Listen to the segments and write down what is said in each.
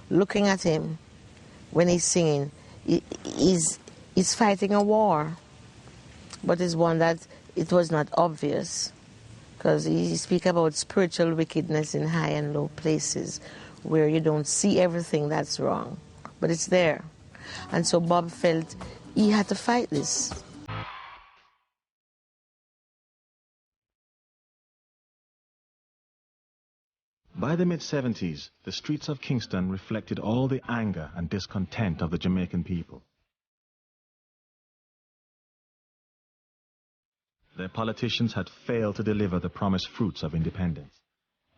Looking at him when he's singing, he's fighting a war, but it's one that it was not obvious, because he speaks about spiritual wickedness in high and low places where you don't see everything that's wrong, but it's there. And so Bob felt he had to fight this. By the mid-70s, the streets of Kingston reflected all the anger and discontent of the Jamaican people. Their politicians had failed to deliver the promised fruits of independence,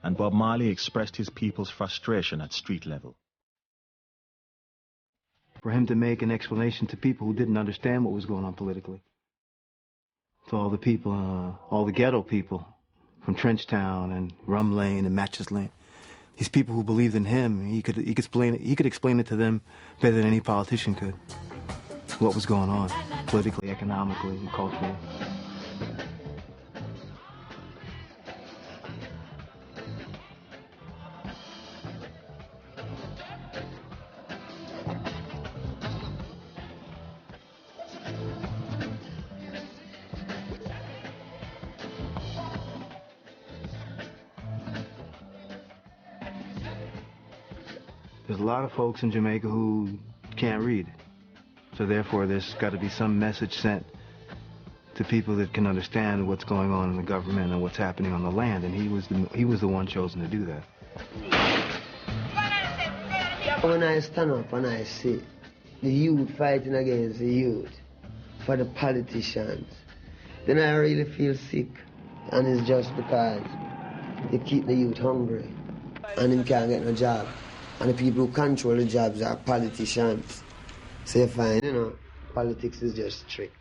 and Bob Marley expressed his people's frustration at street level. For him to make an explanation to people who didn't understand what was going on politically. To all the people, all the ghetto people, from Trenchtown and Rum Lane and Matches Lane, these people who believed in him, he could explain it to them better than any politician could. What was going on, politically, economically, and culturally. There's a lot of folks in Jamaica who can't read. So therefore, there's got to be some message sent to people that can understand what's going on in the government and what's happening on the land. And he was the one chosen to do that. When I stand up and I see the youth fighting against the youth for the politicians, then I really feel sick. And it's just because they keep the youth hungry and them can't get no job. And the people who control the jobs are politicians. So you find, politics is just trick.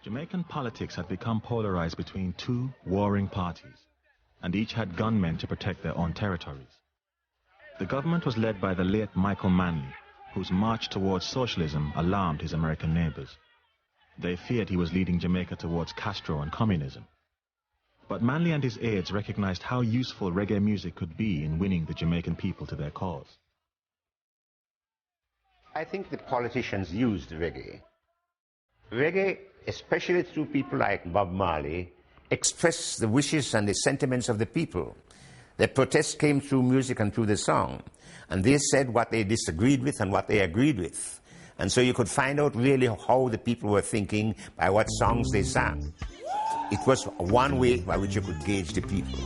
Jamaican politics had become polarized between two warring parties, and each had gunmen to protect their own territories. The government was led by the late Michael Manley, whose march towards socialism alarmed his American neighbors. They feared he was leading Jamaica towards Castro and communism. But Manley and his aides recognized how useful reggae music could be in winning the Jamaican people to their cause. I think the politicians used reggae. Reggae, especially through people like Bob Marley, expressed the wishes and the sentiments of the people. Their protests came through music and through the song. And they said what they disagreed with and what they agreed with. And so you could find out really how the people were thinking by what songs they sang. It was one way by which you could gauge the people.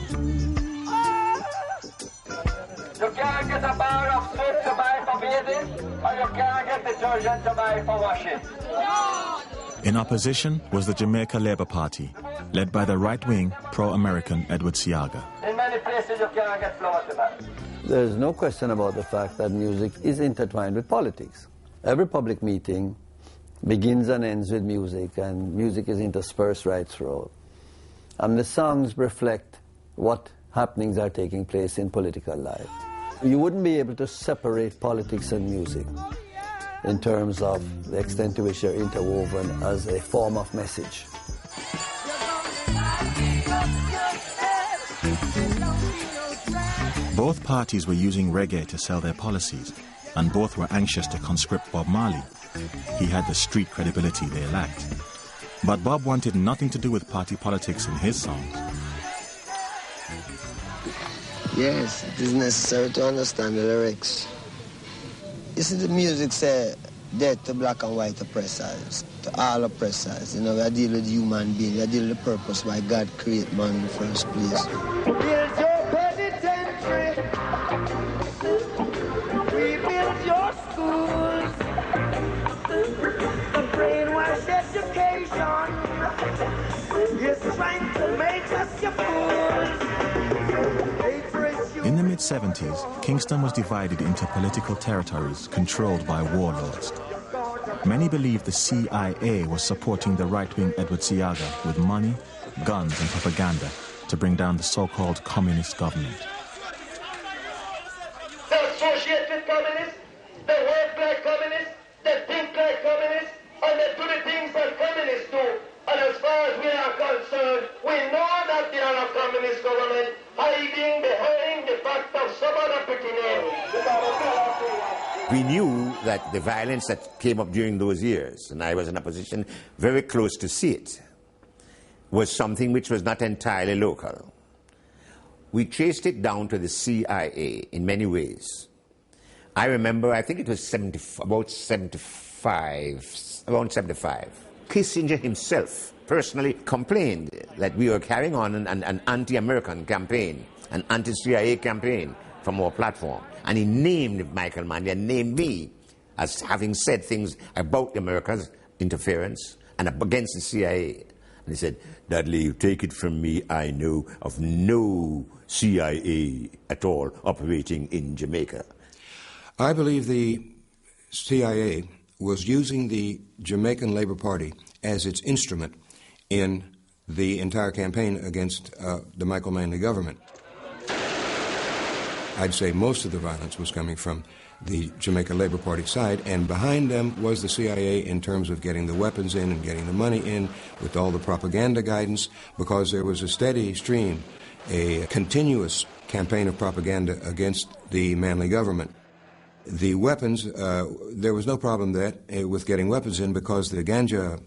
You can't get a bar of soap to buy for bathing, or you can't get detergent to buy for washing. In opposition was the Jamaica Labour Party, led by the right-wing, pro-American Edward Seaga. In many places you can't get flour to buy. There's no question about the fact that music is intertwined with politics. Every public meeting begins and ends with music, and music is interspersed right throughout. And the songs reflect what happenings are taking place in political life. You wouldn't be able to separate politics and music in terms of the extent to which they're interwoven as a form of message. Both parties were using reggae to sell their policies, and both were anxious to conscript Bob Marley. He had the street credibility they lacked. But Bob wanted nothing to do with party politics in his songs. Yes, it is necessary to understand the lyrics. You see, the music say, death to black and white oppressors, to all oppressors. You know, we deal with human beings, we deal with the purpose why God created man in the first place. Build your penitentiary, we build your schools, the brainwash education is trying to make us your fools. In the mid-70s, Kingston was divided into political territories controlled by warlords. Many believed the CIA was supporting the right-wing Edward Seaga with money, guns and propaganda to bring down the so-called communist government. They associate with communists, they We knew that the violence that came up during those years, and I was in a position very close to see it, was something which was not entirely local. We traced it down to the CIA in many ways. I remember, I think it was around 75. Kissinger himself personally complained that we were carrying on an anti-American campaign, an anti-CIA campaign from our platform. And he named Michael Manley and named me as having said things about America's interference and against the CIA. And he said, "Dudley, you take it from me, I know of no CIA at all operating in Jamaica." I believe the CIA was using the Jamaican Labour Party as its instrument in the entire campaign against the Michael Manley government. I'd say most of the violence was coming from the Jamaica Labour Party side, and behind them was the CIA in terms of getting the weapons in and getting the money in with all the propaganda guidance, because there was a steady stream, a continuous campaign of propaganda against the Manley government. The weapons, there was no problem with getting weapons in, because the ganja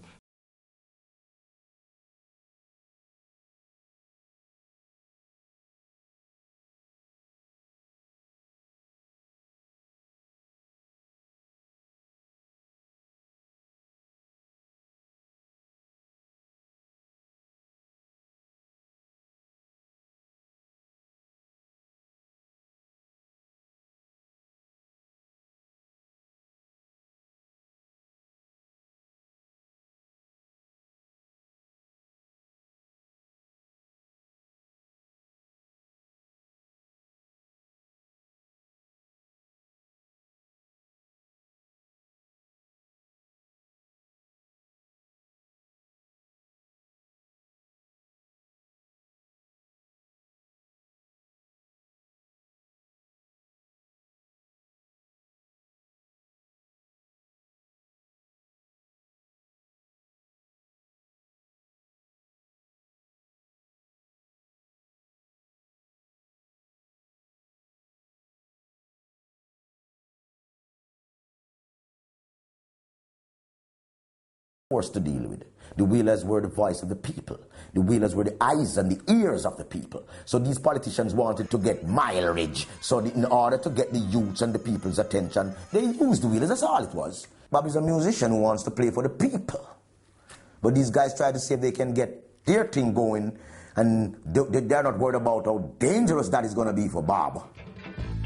forced to deal with. The wheelers were the voice of the people. The wheelers were the eyes and the ears of the people. So these politicians wanted to get mileage. So in order to get the youths and the people's attention, they used the wheelers. That's all it was. Bob is a musician who wants to play for the people. But these guys try to see if they can get their thing going, and they're not worried about how dangerous that is going to be for Bob.